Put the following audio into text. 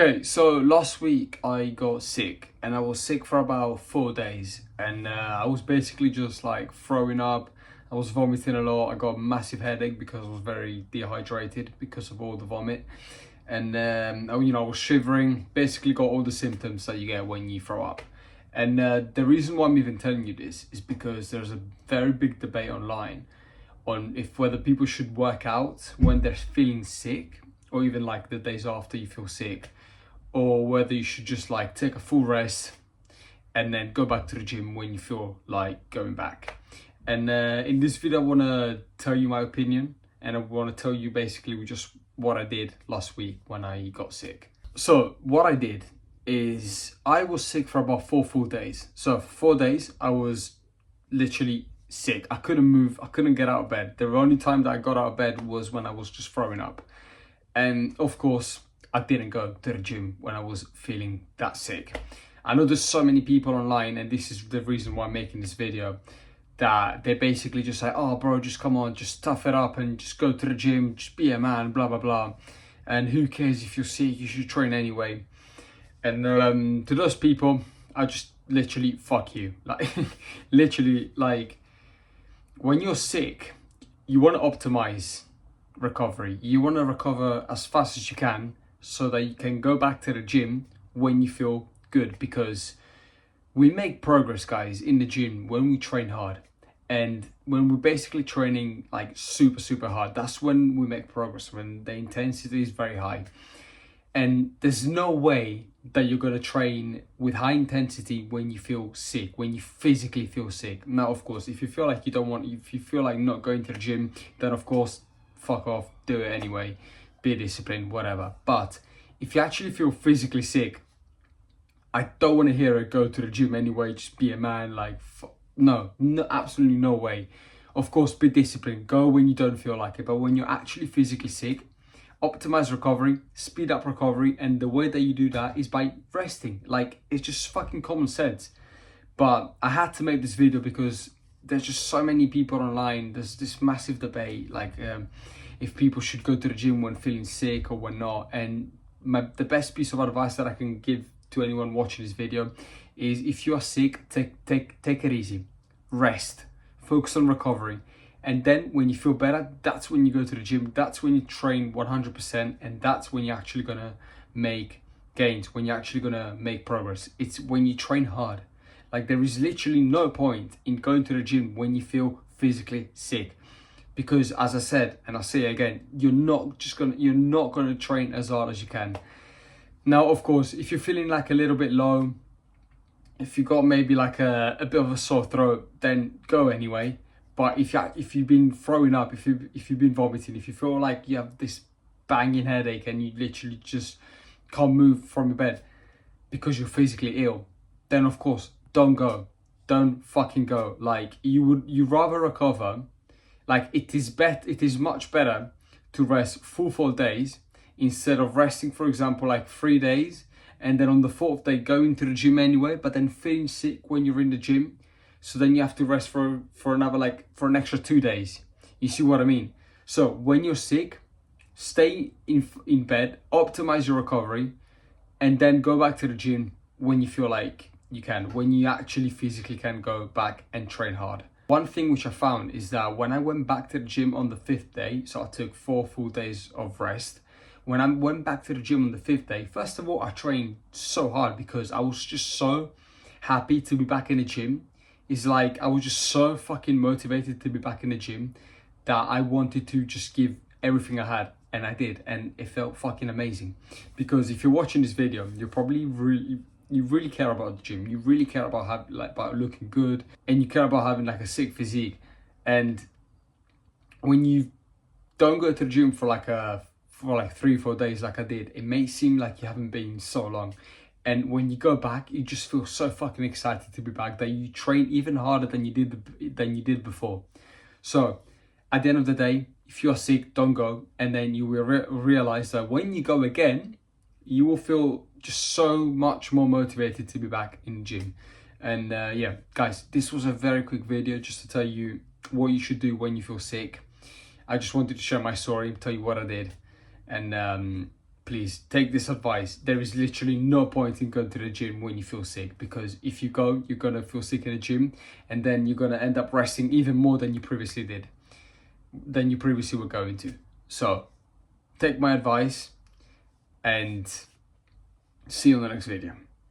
Okay, so last week I got sick and I was sick for about 4 days and I was basically just like throwing up. I was vomiting a lot. I got a massive headache because I was very dehydrated because of all the vomit. And I was shivering, basically got all the symptoms that you get when you throw up. And the reason why I'm even telling you this is because there's a very big debate online on if whether people should work out when they're feeling sick or even like the days after you feel sick, or whether you should just like take a full rest and then go back to the gym when you feel like going back. And in this video I want to tell you my opinion, and I want to tell you basically just what I did last week when I got sick. So what I did is I was sick for about 4 full days. So for 4 days I was literally sick. I couldn't move, I couldn't get out of bed. The only time that I got out of bed was when I was just throwing up. And of course I didn't go to the gym when I was feeling that sick. I know there's so many people online, and this is the reason why I'm making this video, that they basically just say, oh bro, just come on, just tough it up and just go to the gym, just be a man, blah, blah, blah. And who cares if you're sick, you should train anyway. And to those people, I just literally, fuck you. Like, literally, like, when you're sick, you want to optimize recovery. You want to recover as fast as you can so that you can go back to the gym when you feel good, because we make progress, guys, in the gym when we train hard. And when we're basically training like super hard, that's when we make progress, when the intensity is very high. And there's no way that you're going to train with high intensity when you feel sick, when you physically feel sick. Now, of course, if you feel like if you feel like not going to the gym, then of course, fuck off, do it anyway, be disciplined, whatever. But if you actually feel physically sick, I don't want to hear it, go to the gym anyway, just be a man, like, no, absolutely no way. Of course, be disciplined, go when you don't feel like it, but when you're actually physically sick, optimize recovery, speed up recovery, and the way that you do that is by resting. Like, it's just fucking common sense. But I had to make this video because there's just so many people online. There's this massive debate, like if people should go to the gym when feeling sick or when not. And the best piece of advice that I can give to anyone watching this video is, if you are sick, take it easy, rest, focus on recovery. And then when you feel better, that's when you go to the gym, that's when you train 100%, and that's when you're actually gonna make gains, when you're actually gonna make progress. It's when you train hard. Like, there is literally no point in going to the gym when you feel physically sick, because as I said, and I'll say it again, you're not gonna train as hard as you can. Now, of course, if you're feeling like a little bit low, if you got maybe like a bit of a sore throat, then go anyway. But if you've been throwing up, if you've been vomiting, if you feel like you have this banging headache and you literally just can't move from your bed because you're physically ill, then of course don't go. Don't fucking go. Like, you rather recover. Like, it is much better to rest full 4 days instead of resting, for example, like 3 days, and then on the fourth day going to the gym anyway, but then feeling sick when you're in the gym. So then you have to rest for an extra 2 days. You see what I mean? So when you're sick, stay in bed, optimize your recovery, and then go back to the gym when you feel like you can, when you actually physically can go back and train hard. One thing which I found is that when I went back to the gym on the 5th day, so I took 4 full days of rest. When I went back to the gym on the 5th day, first of all, I trained so hard because I was just so happy to be back in the gym. It's like I was just so fucking motivated to be back in the gym that I wanted to just give everything I had, and I did, and it felt fucking amazing. Because if you're watching this video, you're probably you really care about the gym, you really care about about looking good, and you care about having like a sick physique. And when you don't go to the gym for like 3-4 days like I did, it may seem like you haven't been so long. And when you go back, you just feel so fucking excited to be back that you train even harder than you did before. So at the end of the day, if you're sick, don't go. And then you will realize that when you go again, you will feel just so much more motivated to be back in the gym. And yeah, guys, this was a very quick video just to tell you what you should do when you feel sick. I just wanted to share my story, tell you what I did. And please take this advice. There is literally no point in going to the gym when you feel sick, because if you go, you're gonna feel sick in the gym, and then you're gonna end up resting even more than you previously were going to. So take my advice and see you on the next video.